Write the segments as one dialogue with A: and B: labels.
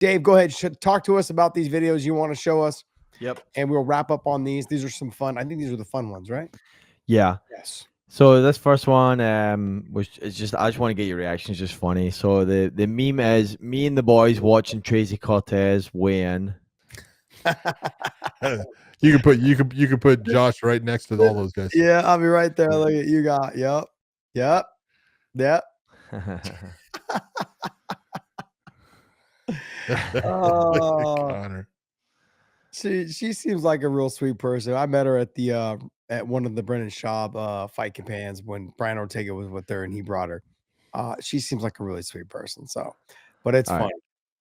A: Dave, go ahead. Talk to us about these videos you want to show us.
B: Yep.
A: And we'll wrap up on these. These are some fun. I think these are the fun ones, right?
B: Yeah.
A: Yes.
B: So this first one, was it's just I just want to get your reaction. It's just funny. So the meme is me and the boys watching Tracy Cortez weigh in.
C: You could put Josh right next to all those guys.
A: Yeah, I'll be right there. Look at you got. Yep.
C: Connor.
A: She seems like a real sweet person. I met her at the at one of the Brendan Schaub fight companions when Brian Ortega was with her and he brought her. She seems like a really sweet person. So, but it's fun. Right.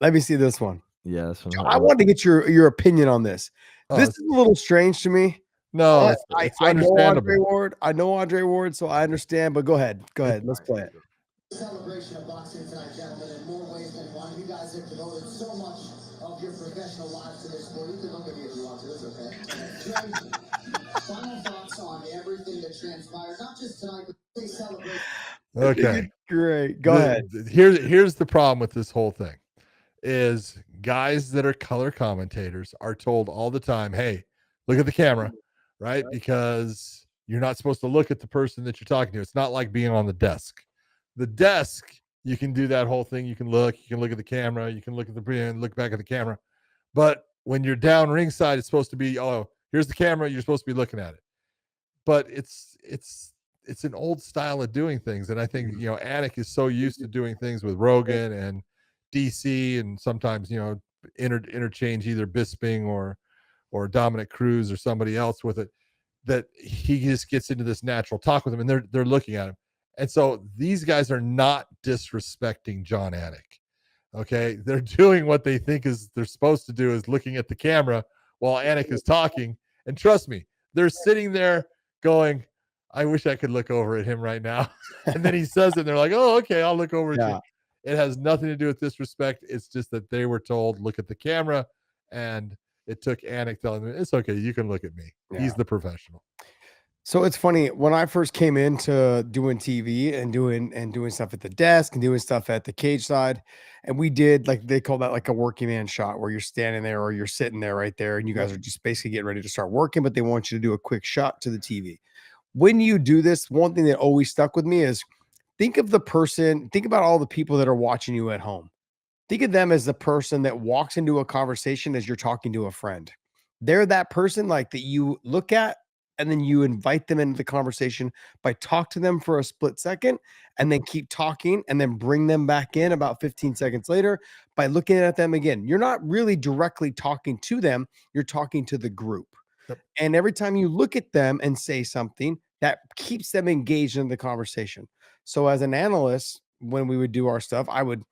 A: Let me see this one.
B: Yeah, this one.
A: I wanted to get your opinion on this. This is a little strange to me.
C: No, it's
A: I know
C: understandable.
A: Andre Ward. I know Andre Ward, so I understand. But go ahead. Let's play it.
D: Celebration of boxing tonight, gentlemen, in more ways than one. You guys have devoted so much of your professional lives to this sport. You can look at me if you want to. It's okay. Final thoughts on everything that transpired, not just tonight, but they celebrate.
C: Okay,
A: great. Go ahead.
C: Here's the problem with this whole thing: is guys that are color commentators are told all the time, "Hey, look at the camera," right? Because you're not supposed to look at the person that you're talking to. It's not like being on the desk. The desk, you can do that whole thing. You can look at the camera, you can look at look back at the camera. But when you're down ringside, it's supposed to be, oh, here's the camera, you're supposed to be looking at it. But it's an old style of doing things. And I think, Anik is so used to doing things with Rogan and DC and sometimes, interchange either Bisping or Dominic Cruz or somebody else with it, that he just gets into this natural talk with them and they're looking at him. And so these guys are not disrespecting Jon Anik. Okay. They're doing what they think they're supposed to do, is looking at the camera while Anik is talking. And trust me, they're sitting there going, I wish I could look over at him right now. And then he says it and they're like, oh, okay, I'll look over at you. It has nothing to do with disrespect. It's just that they were told, look at the camera. And it took Anik telling them, it's okay, you can look at me. Yeah. He's the professional.
A: So it's funny, when I first came into doing TV and doing stuff at the desk and doing stuff at the cage side, and we did, like, they call that like a working man shot, where you're standing there or you're sitting there right there and you guys are just basically getting ready to start working, but they want you to do a quick shot to the TV. When you do this, one thing that always stuck with me is think about all the people that are watching you at home. Think of them as the person that walks into a conversation as you're talking to a friend. They're that person like that you look at, and then you invite them into the conversation by talk to them for a split second and then keep talking and then bring them back in about 15 seconds later by looking at them again. You're not really directly talking to them. You're talking to the group. Yep. And every time you look at them and say something, that keeps them engaged in the conversation. So as an analyst, when we would do our stuff, I would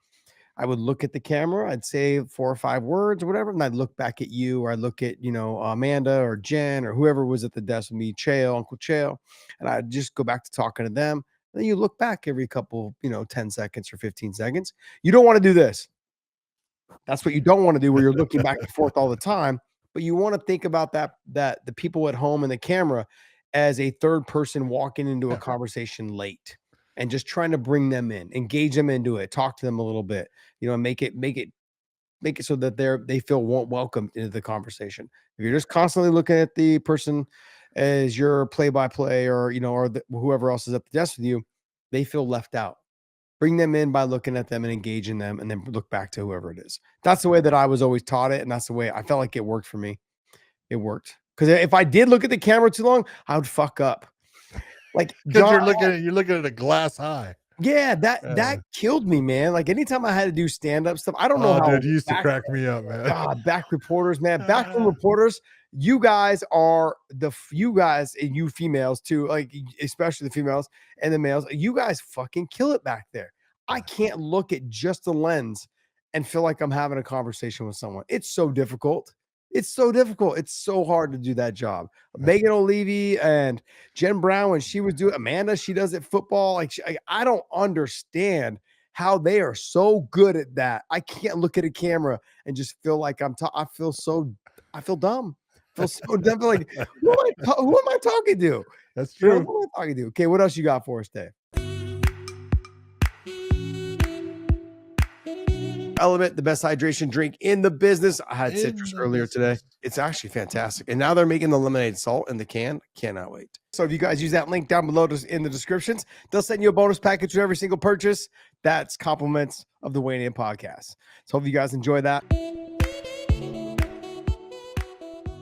A: look at the camera, I'd say 4 or 5 words or whatever, and I'd look back at you, or I'd look at, Amanda or Jen or whoever was at the desk with me, Uncle Chael, and I'd just go back to talking to them. And then you look back every couple, 10 seconds or 15 seconds. You don't want to do this. That's what you don't want to do, where you're looking back and forth all the time. But you want to think about that the people at home and the camera as a third person walking into a conversation late. And just trying to bring them in, engage them into it, talk to them a little bit, make it so that they feel welcomed into the conversation. If you're just constantly looking at the person as your play-by-play or whoever else is at the desk with you, they feel left out. Bring them in by looking at them and engaging them, and then look back to whoever it is. That's the way that I was always taught it, and that's the way I felt like it worked for me. It worked, because if I did look at the camera too long, I would fuck up. Like,
C: because you're looking at a glass high.
A: Yeah, that killed me, man. Like, anytime I had to do stand-up stuff, I don't know how.
C: Dude, you used to crack me up, man.
A: God, back reporters, man. Backroom reporters, you guys are you guys, and you females too, like, especially the females and the males, you guys fucking kill it back there. I can't look at just the lens and feel like I'm having a conversation with someone. It's so difficult. It's so difficult. It's so hard to do that job. Megan O'Leary and Jen Brown, when she was doing Amanda, she does it football. Like, I don't understand how they are so good at that. I can't look at a camera and just feel like I feel dumb. I feel so dumb. Like, who am I talking to?
C: That's true.
A: Who am I talking to? Okay, what else you got for us, Dave? Element, the best hydration drink in the business. I had
C: In
A: citrus
C: the
A: earlier today.
C: business.
A: It's actually fantastic. And now they're making the lemonade salt in the can. Cannot wait. So if you guys use that link down below in the descriptions, they'll send you a bonus package with every single purchase. That's compliments of the Wayne In podcast. So hope you guys enjoy that.